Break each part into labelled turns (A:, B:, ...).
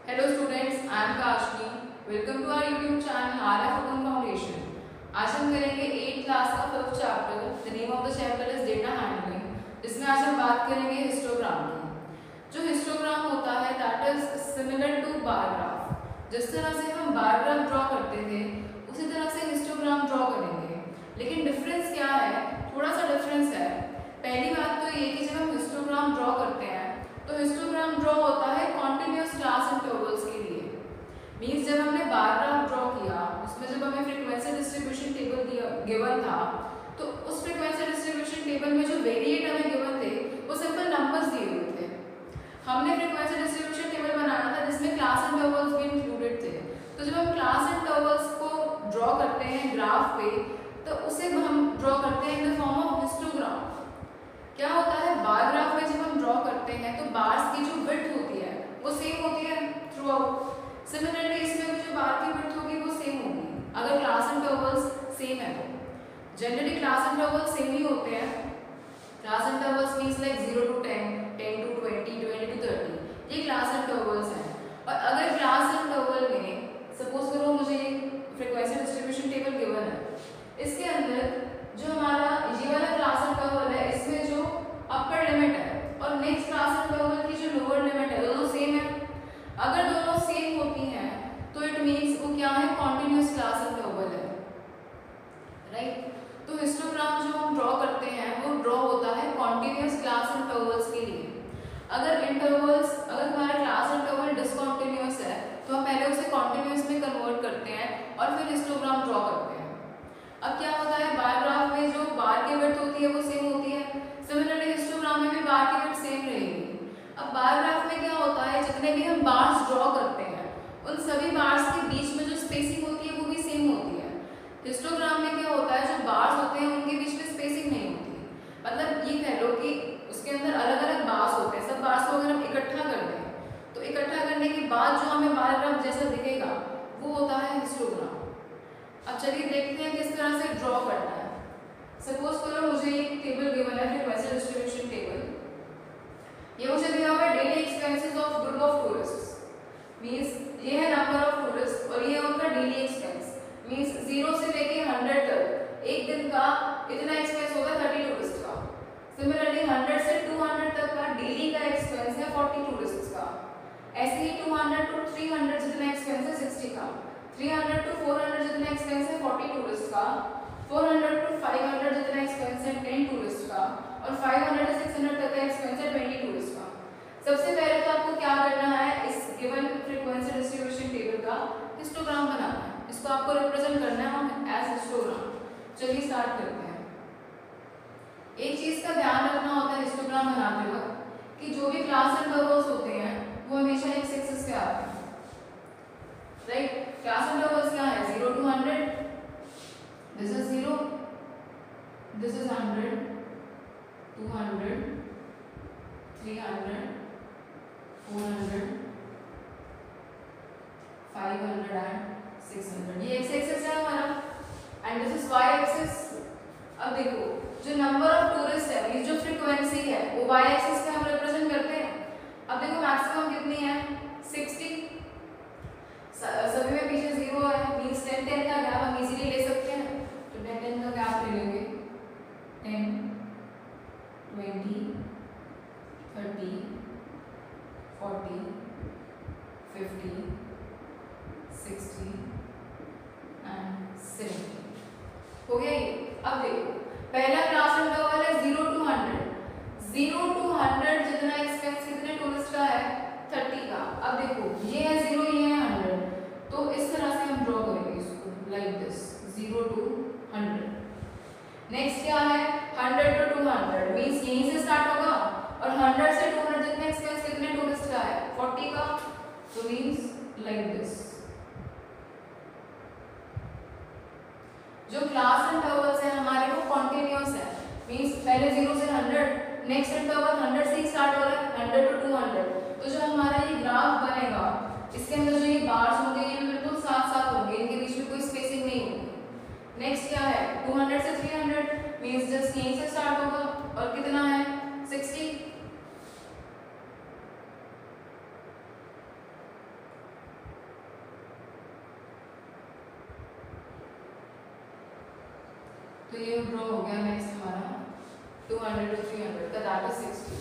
A: Hello students, I am Kashni. Welcome to our YouTube channel RF Open Foundation. आज हम करेंगे 8th class का 5th chapter. The name of the chapter is Data Handling. जिसमें आज हम बात करेंगे हिस्टोग्राम की. जो हिस्टोग्राम होता है that is similar to bar graph. जिस तरह से हम बार ग्राफ ड्रॉ करते थे उसी तरह से हिस्टोग्राम ड्रॉ करेंगे. लेकिन डिफरेंस क्या है? थोड़ा सा डिफरेंस है. पहली बात तो ये कि जब हम हिस्टोग्राम ड्रॉ करते हैं तो हिस्टोग्राम ड्रॉ होता है कॉन्टिन्यूअस क्लास इंटरवल्स के लिए. मींस जब हमने बार ग्राफ ड्रॉ किया उसमें जब हमें फ्रीक्वेंसी डिस्ट्रीब्यूशन टेबल दिया गिवन था तो उस फ्रीक्वेंसी डिस्ट्रीब्यूशन टेबल में जो वेरिएट हमें गिवन थे वो सिंपल नंबर्स दिए हुए थे. हमने फ्रीक्वेंसी डिस्ट्रीब्यूशन टेबल बनाना था जिसमें क्लास इंटरवल्स भी इंक्लूडेड थे. तो जब हम क्लास इंटरवल्स को ड्रॉ करते हैं ग्राफ पे तो उसे हम ड्रॉ करते हैं in the form of histogram. क्या होता है बार ग्राफ में जब हम ड्रॉ करते हैं तो बार्स की जो विड्थ होती है वो सेम होती है थ्रू आउट. सिमिलरली इसमें भी जो बार की विड्थ होगी वो सेम होगी अगर क्लास इंटरवल्स सेम है तो. जनरली क्लास इंटरवल्स सेम ही होते हैं. Class intervals means like 0 to 10, 10 to 20, 20 to 30 ये क्लास इंटरवल्स हैं. और अगर क्लास इंटरवल में सपोज करो मुझे फ्रीक्वेंसी डिस्ट्रीब्यूशन टेबल गिवन है, इसके अंदर जो हमारा ये वाला क्लास इंटरवल है इसमें जो अपर लिमिट है और नेक्स्ट क्लास इंटरवल की जो लोअर लिमिट है दोनों सेम है. अगर दोनों सेम होती हैं तो इट मींस वो क्या है कॉन्टिन्यूअस क्लास इंटरवल है. राइट. तो हिस्टोग्राम जो हम ड्रॉ करते हैं वो ड्रॉ होता है कॉन्टिन्यूअस क्लास इंटरवल्स के लिए. अगर हमारा क्लास इंटरवल डिसकंटिन्यूअस है तो हम पहले उसे कॉन्टिन्यूअस में कन्वर्ट करते हैं और फिर हिस्टोग्राम ड्रॉ करते हैं. अब क्या होता है बार ग्राफ में जो बार की विड्थ होती है वो सेम होती है. सिमिलरली हिस्टोग्राम में भी बार की विड्थ सेम रहेगी. अब बार ग्राफ में क्या होता है जितने भी हम बार्स ड्रॉ करते हैं उन सभी बार्स के बीच में जो स्पेसिंग होती है वो भी सेम होती है. हिस्टोग्राम में क्या होता है जो बार्स होते हैं उनके बीच में स्पेसिंग नहीं होती. मतलब ये कह लो कि उसके अंदर अलग अलग बार्स होते हैं. सब बार्स को अगर हम इकट्ठा कर दें तो इकट्ठा करने के बाद जो हमें बार ग्राफ जैसा दिखेगा वो होता है हिस्टोग्राम. अब चलिए देखते हैं किस तरह से ड्रॉ करना है. सपोज करो मुझे एक टेबल गिवन है फ्रीक्वेंसी डिस्ट्रीब्यूशन टेबल. ये मुझे दिया हुआ है daily expenses of group of tourist. Means ये है नंबर ऑफ टूरिस्ट और ये है उनका डेली एक्सपेंस. मींस 0 से लेके 100 तक एक दिन का इतना एक्सपेंस होगा 30 टूरिस्ट का. सिमिलरली 100 से 200 तक का डेली का एक्सपेंस है 40 टूरिस्ट का. ऐसे ही 200 to 300 जितना एक्सपेंस है 60 का. 300 to 400 जितना एक्सपेंस है 40 टूरिस्ट का. 400 to 500 जितना एक्सपेंस है 10 टूरिस्ट का. और 500 से 600 तक का एक्सपेंस है 20 टूरिस्ट का. सबसे पहले तो आपको क्या करना है इस गिवन फ्रीक्वेंसी डिस्ट्रीब्यूशन टेबल का हिस्टोग्राम बनाना है. इसको आपको रिप्रेजेंट करना है हम एज हिस्टोग्राम. चलिए स्टार्ट करते हैं. एक चीज का ध्यान रखना होता है हिस्टोग्राम बनाते वक्त कि जो भी क्लास इंटरवल्स होते हैं वो हमेशा एक्स एक्सिस पे आते हैं. राइट. क्लास इंटरवल्स क्या है 0 to 100. This is 0, this is 100, 200, 300, 400, 500 and 600. ये एक्स एक्सिस है हमारा and this is Y axis. अब देखो जो नंबर ऑफ टूरिस्ट है ये जो फ्रीक्वेंसी है वो वाई एक्सिस पे हम रिप्रेजेंट करते हैं. अब देखो मैक्सिमम कितनी है 60. सभी में पीछे 0 है. मींस 10 10 का गैप हम इजीली ले सकते हैं. तो 10 10 का गैप ले लेंगे. 10, 20, 30, 40, 50, 60 एंड 70. हो गया ये. अब देखो पहला क्लास इंटरवल है 0 to 100. 0 to 100 जितना एक्सपेंस कितने टूरिस्ट का है 30 का. अब देखो ये है 0 ये है 100. तो इस तरह से हम ड्रॉ करेंगे इसको लाइक दिस 0 to 100. नेक्स्ट क्या है 100 to 200. मींस यहीं से स्टार्ट होगा और 100 से 200 जितने एक्सपेंस कितने टूरिस्ट का है 40 का. तो मींस लाइक दिस. जो क्लास इंटरवल्स है हमारे वो कॉन्टिन्यूअस है. मींस पहले 0 से 100, नेक्स्ट इंटरवल 100 से स्टार्ट हो रहा है 100 to 200. तो जो हमारा ये ग्राफ बनेगा इसके अंदर जो ये बार्स होंगे ये बिल्कुल साथ साथ होंगे. इनके बीच में कोई स्पेसिंग नहीं होगी. नेक्स्ट क्या है 200 से 300. मींस जस्ट यहीं से स्टार्ट होगा और कितना है 60. तो ये ड्रॉ हो गया नेक्स्ट हमारा 200 to 300 का, that is 60.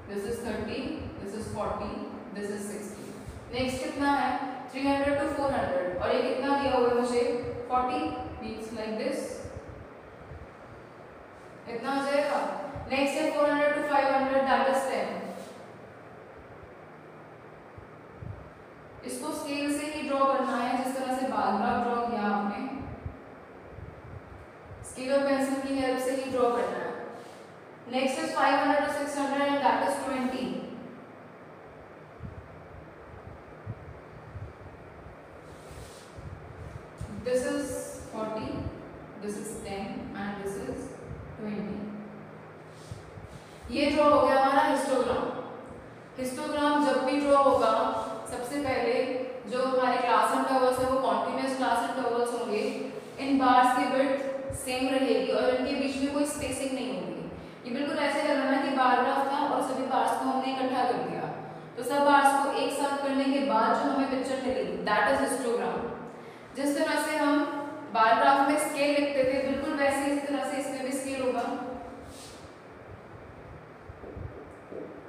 A: This is 30, this is 40, this is 60. Next कितना है 300 to 400 और ये कितना दिया हुआ है मुझे 40 मींस लाइक दिस, इतना हो जाएगा. नेक्स्ट है 400 to 500 दैट इज 10. इसको स्केल से ही ड्रॉ करना है जिस तरह से बार बार ड्रॉ किया आपने, स्केल और पेंसिल की हेल्प से ही ड्रॉ करना है. Next is 500 to 600 and that is 20. This is 40, this is 10 and this is 20. ये ड्रॉ हो गया हमारा हिस्टोग्राम. हिस्टोग्राम जब भी ड्रॉ होगा सबसे पहले जो हमारे क्लास इंटरवल्स है वो कॉन्टिन्यूअस क्लास इंटरवल्स होंगे. इन बार्स की विड्थ सेम रहेगी और इनके बीच में कोई स्पेसिंग नहीं होगी. ये बिल्कुल ऐसे करना है कि बार ग्राफ था और सभी बार्स को हमने इकट्ठा कर दिया, तो सब बार्स को एक साथ करने के बाद जो हमें पिक्चर मिली दैट इज हिस्टोग्राम. जिस तरह से हम बार ग्राफ में स्केल लिखते थे बिल्कुल वैसे इस तरह से इसमें भी स्केल होगा.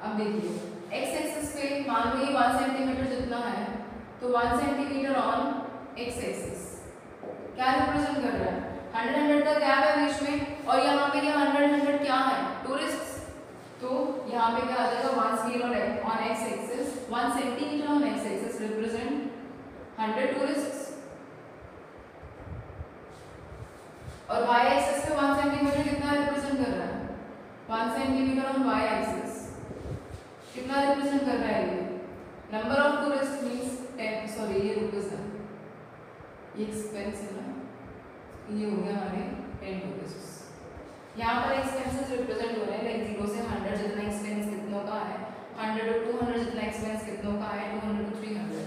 A: अब देखिए एक्स एक्सिस पे मान लो ये 1 सेंटीमीटर जितना है, तो 1 सेंटीमीटर ऑन एक्स एक्सिस क्या रिप्रेजेंट कर रहा है 100 का गैप है बीच में और यहाँ पे ये 100 क्या है टूरिस्ट्स. तो यहाँ पे क्या आ जाएगा 1 scale on x axis 1 centimetre on x axis represent 100 tourists और y एक्सिस पे 1 सेंटीमीटर कितना रिप्रेजेंट कर रहा है 1 सेंटीमीटर ऑन y एक्सिस कितना रिप्रेजेंट कर रहा है ये number of tourist means 10. Sorry ये रुपीस है, ये एक्सपेंस है ना, ये हो गया हमारे 10 टूरिस्ट. यहाँ पर एक्सपेंसेस रिप्रेजेंट हो रहे हैं लाइक 0 से 100 जितना एक्सपेंस कितनों का है, 100 to 200 जितना एक्सपेंस कितनों का है, 200 to 300.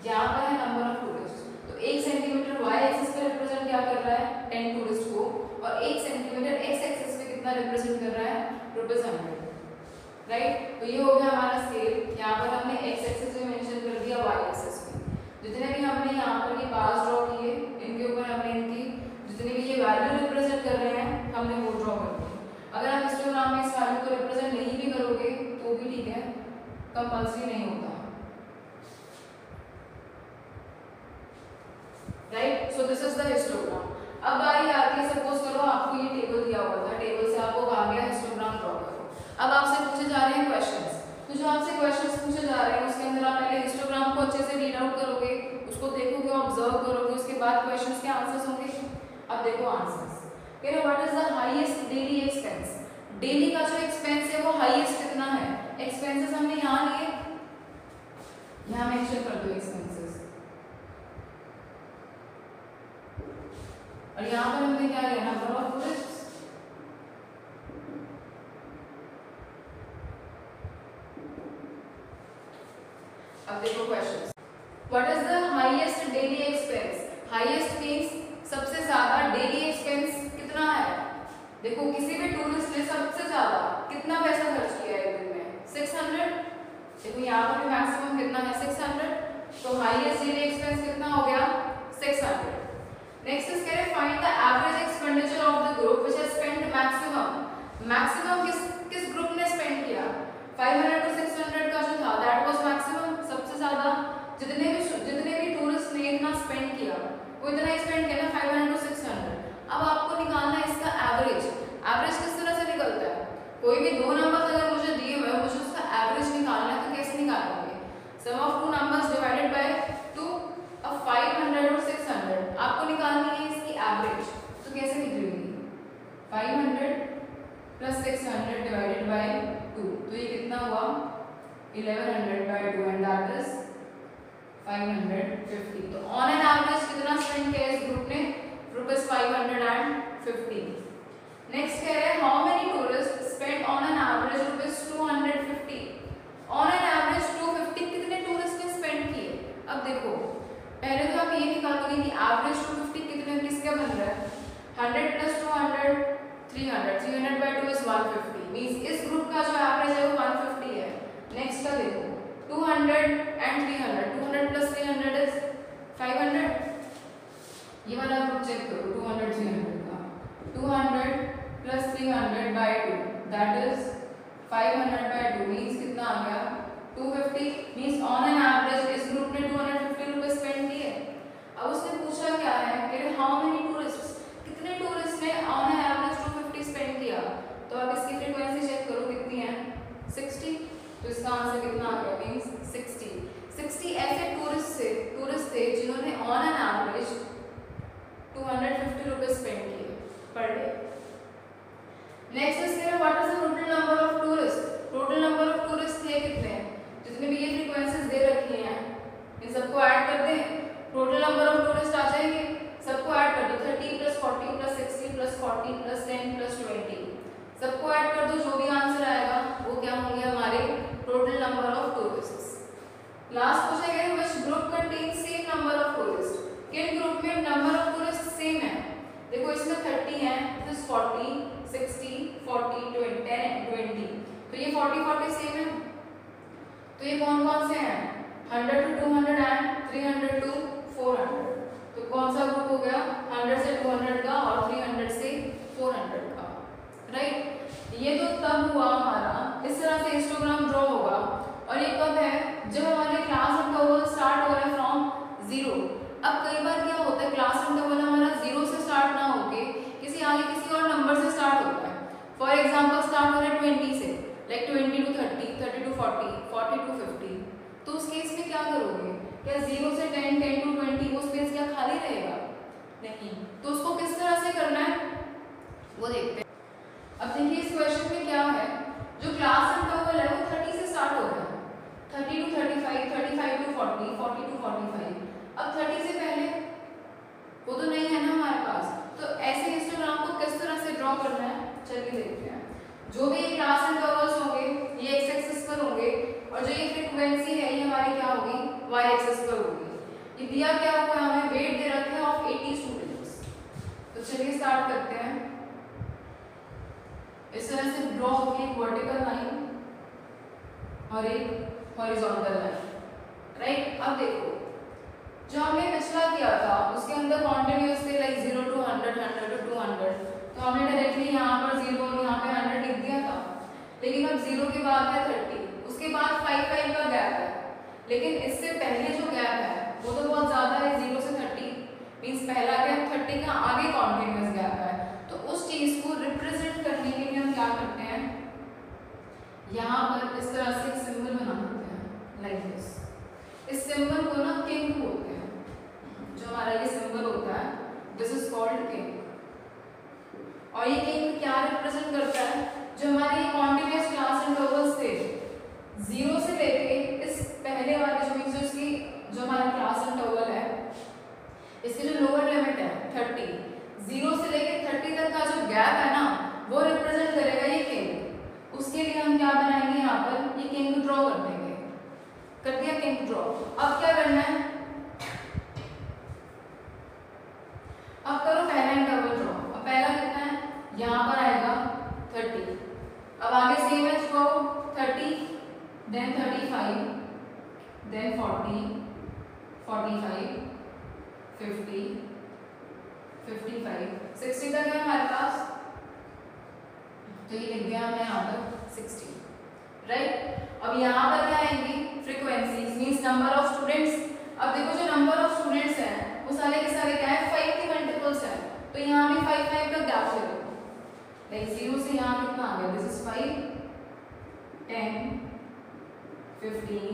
A: यहाँ पर है नंबर ऑफ टूरिस्ट. तो 1 सेंटीमीटर y एक्सिस पे रिप्रेजेंट क्या कर रहा है 10 टूरिस्ट को और 1 सेंटीमीटर x एक्सिस पे कितना रिप्रेजेंट कर रहा है ₹100. राइट. तो ये हो गया हमारा स्केल. यहाँ पर हमने x एक्सिस पे मेंशन कर दिया y एक्सिस पे. जितने भी हमने यहाँ पर ये बार्स ड्रॉ किए इनके ऊपर हमने इनकी जितने भी ये वैल्यू रिप्रेजेंट कर रहे हैं हमने वो ड्रॉ कर दिए. अगर आप हिस्टोग्राम में इस वैल्यू को रिप्रेजेंट नहीं भी करोगे तो भी ठीक है, कंपल्सरी नहीं होता. Right. So this is the histogram. अब बारी आती है सपोज करो आपको ये टेबल दिया हुआ था, टेबल से आपको कहा गया हिस्टोग्राम ड्रॉ करो. अब आपसे पूछे जा रहे हैं क्वेश्चंस, तो जो आपसे क्वेश्चंस पूछे जा रहे हैं उसके अंदर आप पहले हिस्टोग्राम को अच्छे से रीड आउट करोगे, उसको देखोगे, ऑब्जर्व करोगे, उसके बाद क्वेश्चंस के आंसर्स होंगे. अब देखो आंसर्स. कह रहे what is the highest daily expense. Daily का जो एक्सपेंस है वो हाईएस्ट कितना है. एक्सपेंसेस हमने यहाँ लिए, यहाँ मेंशन कर दो एक्सपेंसेस और यहाँ पर हमने क्या लिया नंबर ऑफ टूरिस्ट. अब देखो questions. What is the highest daily expense. Highest means सबसे ज्यादा डेली एक्सपेंस कितना है. देखो किसी भी टूरिस्ट ने सबसे ज्यादा कितना पैसा खर्च किया है एक दिन में 600. देखो यहाँ पर भी मैक्सिमम कितना है 600. तो हाईएस्ट डेली एक्सपेंस कितना हो गया 600. नेक्स्ट इज कह रहे find the average expenditure of the group which has spent maximum. Maximum किस ग्रुप ने स्पेंड किया 500 to 600 का जो था दैट वाज मैक्सिमम. सबसे ज्यादा जितने भी टूरिस्ट ने इतना स्पेंड किया वो इतना ही स्पेंड किया ना 500 to 600. अब आपको निकालना है इसका एवरेज. एवरेज किस तरह से निकलता है. कोई भी दो नंबर अगर मुझे दिए हुए हैं मुझे उसका एवरेज निकालना है तो कैसे निकालेंगे. Sum of two numbers divided by 2. अब 500 और 600 आपको निकालनी है इसकी एवरेज. तो कैसे निकलेगी 500 प्लस 600 डिवाइडेड बाय 2. तो ये कितना हुआ 1100 by 2 and that is 550. तो ऑन एन एवरेज कितना स्पेंड किया इस ग्रुप ने ₹550. नेक्स्ट कह रहे हैं how many tourist spend on an average ₹250. On an average 250 कितने टूरिस्ट ने स्पेंड किए. अब देखो पहले तो आप ये निकालोगे कि एवरेज 250 कितने किसका बन रहा है 100 plus 200 300. 300 by 2 is 150. मींस इस ग्रुप का जो एवरेज है वो 150 है. नेक्स्ट का देखो 200 and 300. 200 plus 300 is 500. ये वाला ग्रुप चेक करो 200 300 का. 200 plus 300 by 2 that is 500 by 2 means कितना आ गया 250 means on an average इस ग्रुप ने 250 रुपए स्पेंड किए। अब उसने पूछा क्या है कि हाउ मेनी टूरिस्ट्स, कितने टूरिस्ट ने ऑन एन एवरेज 250 स्पेंड किया। तो आप इसकी फ्रीक्वेंसी चेक करो कितनी है 60, तो इसका आंसर कितना आ गया मींस 60 ऐसे टूरिस्ट थे जिन्होंने ऑन एन एवरेज 250 रुपए स्पेंड किए पर डे। नेक्स्ट इसके what is the total number of tourist, total number of tourist थे कितने, जितने भी ये फ्रीक्वेंसीज दे रखी हैं इन सबको ऐड कर दें, टोटल नंबर ऑफ टूरिस्ट आ जाएंगे। सबको ऐड कर दो 30 + 40 + 60 + 40 + 10 + 20 सबको ऐड कर दो, जो भी आंसर आएगा वो क्या होंगे हमारे total number of tourists. Last question है which group contains same number of tourist, किन ग्रुप में नंबर ऑफ टूरिस्ट सेम है। देखो इसमें 30 है, दिस 40 60 40 20 10 20 तो ये 40 सेम है। तो ये कौन कौन से हैं 100 to 200 एंड 300 to 400। तो कौन सा ग्रुप हो गया 100 से 200 का और 300 से 400 का, राइट। ये तो तब हुआ हमारा इस तरह से हिस्टोग्राम ड्रॉ होगा और ये कब है जब हमारे क्लास इंटरवल स्टार्ट हो रहा है फ्रॉम 0। अब कई बार क्या होता है क्लास इंटरवल हमारा 0 से स्टार्ट ना होके किसी और नंबर से स्टार्ट होता है। फॉर एग्जांपल स्टार्ट हो रहा है 20 से, लाइक 20 to 30 30 to 40 40 to 50। तो उस केस में क्या करोगे, क्या 0 से 10 10 to 20 वो स्पेस क्या खाली रहेगा, नहीं। तो उसको किस तरह से करना है वो देखते हैं। अब देखिए इस क्वेश्चन में क्या है, जो क्लास इंटरवल है वो 30 से स्टार्ट हो रहा है, 30 to 35 35 to 40 40 to 45। अब 30 से पहले वो तो नहीं है ना हमारे पास, तो ऐसे हिस्टोग्राम को किस तरह से ड्रॉ करना है चलिए देखते हैं। जो भी क्लास इंटरवल्स होंगे ये एक्स एक्सिस पर होंगे और जो ये फ्रीक्वेंसी है ये हमारी क्या होगी वाई एक्सिस पर होगी। ये दिया क्या हुआ है हमें वेट दे रखे हैं ऑफ 80 स्टूडेंट्स। तो चलिए स्टार्ट करते हैं। इस तरह से ड्रॉ होगी एक वर्टिकल लाइन और एक हॉरिजॉन्टल लाइन, राइट। अब देखो जो हमने पिछला किया था उसके अंदर कॉन्टिन्यूअस थे लाइक 0 to 100 100 to 200, तो हमने डायरेक्टली यहाँ पर 0 और यहाँ पे 100 लिख दिया था। लेकिन अब 0 के बाद है 30, उसके बाद 5 का गैप है, लेकिन इससे पहले जो गैप है वो तो बहुत ज़्यादा है 0 से 30 मीन्स पहला गैप 30 का आगे कॉन्टिन्यूअस गैप है। तो उस चीज़ को रिप्रेजेंट करने के लिए हम क्या करते हैं यहाँ पर इस तरह से एक सिंबल बना देते हैं लाइक दिस। इस सिंबल को ना किंग बोलते हैं, जो हमारा ये सिंबल होता है दिस इज कॉल्ड किंग। और ये किंग क्या रिप्रेजेंट करता है, जो हमारे ये कॉन्टिन्यूअस क्लास इंटरवल्स थे 0 से लेके इस पहले वाले जो मींस इसकी जो हमारा क्लास इंटरवल है इसकी जो लोअर लिमिट है 30, 0 से लेके 30 तक का जो गैप है ना वो रिप्रेजेंट करेगा ये किंग। उसके लिए हम क्या बनाएंगे यहाँ पर ये किंग ड्रॉ कर देंगे, कर दिया किंग ड्रॉ। अब क्या करना है, अब करो पहला इंटरवल ड्रॉ। अब पहला कितना है यहाँ पर आएगा 30, अब आगे सेम है थ्रो 30 देन 35 देन 40 45 50 55 60 तक है हमारे पास, तो ये लिख दिया हमने यहाँ पर 60, राइट। अब यहाँ पर क्या आएंगी frequencies means number of students. अब देखो जो नंबर ऑफ स्टूडेंट्स हैं वो सारे के सारे क्या है 5 के मल्टीपल्स हैं, तो यहाँ भी 5 का गैप ले लो, लाइक 0 से यहाँ कितना आ गया दिस इज 5 10 15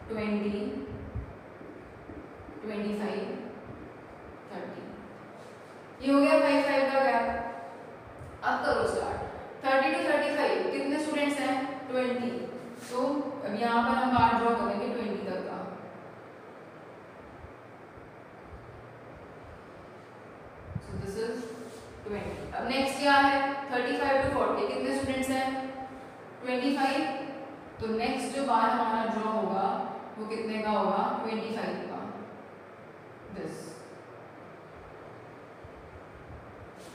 A: 20 25 30 ये हो गया 5 का गैप। अब करो स्टार्ट 30 to 35 कितने स्टूडेंट्स हैं 20, तो अब यहाँ पर हम बार ड्रॉ करेंगे 20 तक का। So this is 20। अब नेक्स्ट क्या है 35 to 40 कितने स्टूडेंट्स हैं 25, तो नेक्स्ट जो बार हमारा ड्रॉ होगा वो कितने का होगा 25 का दिस,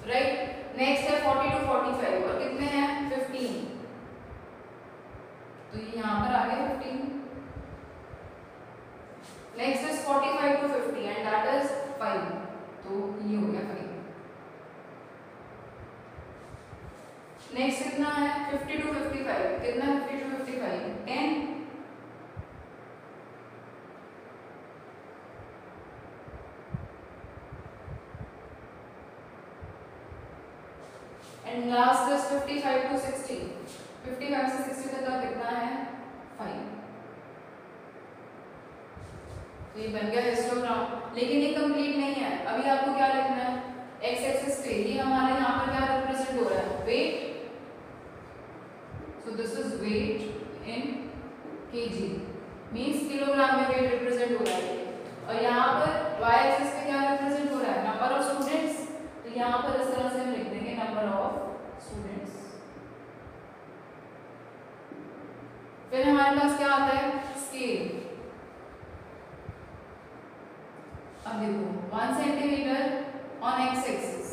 A: राइट। नेक्स्ट है 40 to 45 और कितने हैं 15, तो ये यहाँ पर आ गया 15। Next is 45 to 50 and that is 5, तो ये हो गया 5। नेक्स्ट कितना है 50 to 55, कितना 50 to 55 10, and last is 55 to 60, 55 से 60 तक का कितना है 5। तो ये बन गया हिस्टोग्राम, लेकिन ये कंप्लीट नहीं है। अभी आपको क्या लिखना है, एक्स एक्सिस पे ये हमारे यहाँ पर क्या रिप्रेजेंट हो रहा है, weight, so this is weight in kg, means kilogram में वेट रिप्रेजेंट हो रहा है। और यहाँ पर वाई एक्सिस पे क्या रिप्रेजेंट हो रहा है, नंबर ऑफ स्टूडेंट्स, तो यहाँ पर इस तरह से हम लिख देंगे नंबर ऑफ स्टूडेंट्स। फिर हमारे पास क्या आता है, स्केल। अब देखो 1 सेंटीमीटर ऑन एक्स एक्सिस,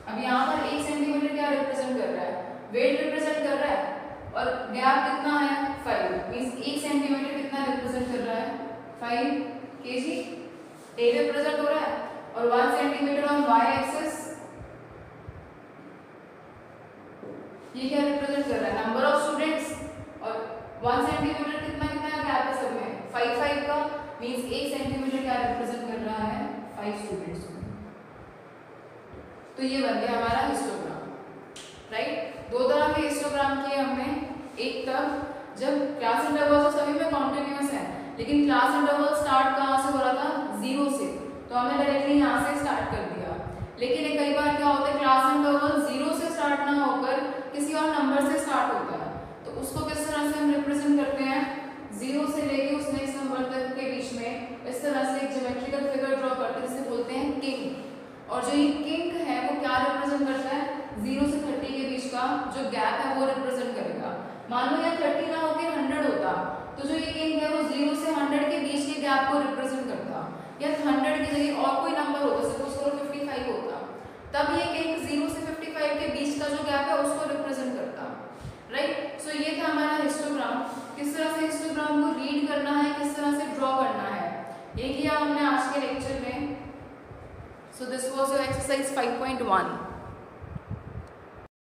A: अब यहाँ पर 1 सेंटीमीटर क्या रिप्रेजेंट कर रहा है, वेट रिप्रेजेंट कर रहा है, और गैप कितना है 5, मींस 1 सेंटीमीटर कितना रिप्रेजेंट कर रहा है 5 केजी, ए रिप्रेजेंट हो रहा है। और 1 सेंटीमीटर ऑन वाई एक्सिस ये क्या रिप्रेजेंट कर रहा है, नंबर ऑफ स्टूडेंट्स, और 1 सेंटीमीटर कितना कितना गैप है सब में 5 5 का, मींस 1 सेंटीमीटर क्या रिप्रेजेंट कर रहा है 5 स्टूडेंट्स। तो ये बन गया हमारा हिस्टोग्राम, राइट। दो तरह के हिस्टोग्राम किए हमने, एक तब जब क्लास इंटरवल तो सभी में कॉन्टिन्यूअस है, लेकिन क्लास इंटरवल स्टार्ट कहाँ से हो रहा था, 0 से, तो हमने डायरेक्टली यहाँ से स्टार्ट कर दिया। लेकिन कई बार क्या होता है, क्लास इंटरवल 0 से स्टार्ट ना होकर किसी और नंबर से स्टार्ट होता है, तो उसको किस तरह से हम रिप्रेजेंट करते हैं, 0 से लेके उस नेक्स्ट नंबर तक के बीच में इस तरह से एक ज्योमेट्रिकल फिगर ड्रॉ करते हैं, जिसे बोलते हैं किंक। और जो ये किंक है वो क्या रिप्रेजेंट करता है, 0 से 30 के बीच का जो गैप है वो रिप्रेजेंट करेगा। मान लो यहाँ 30 ना होकर 100 होता, तो जो ये किंक है वो 0 से 100 के बीच के गैप को रिप्रेजेंट करता, या 100 की जगह और कोई नंबर होता, सपोज करो 55 होता, तब ये किंक 0 से 55 के बीच का जो गैप है उसको रिप्रेजेंट करता, राइट। सो ये था हमारा हिस्टोग्राम, किस तरह से हिस्टोग्राम को रीड करना है, किस तरह से ड्रॉ करना है, ये किया हमने आज के लेक्चर में। So this was your exercise 5.1।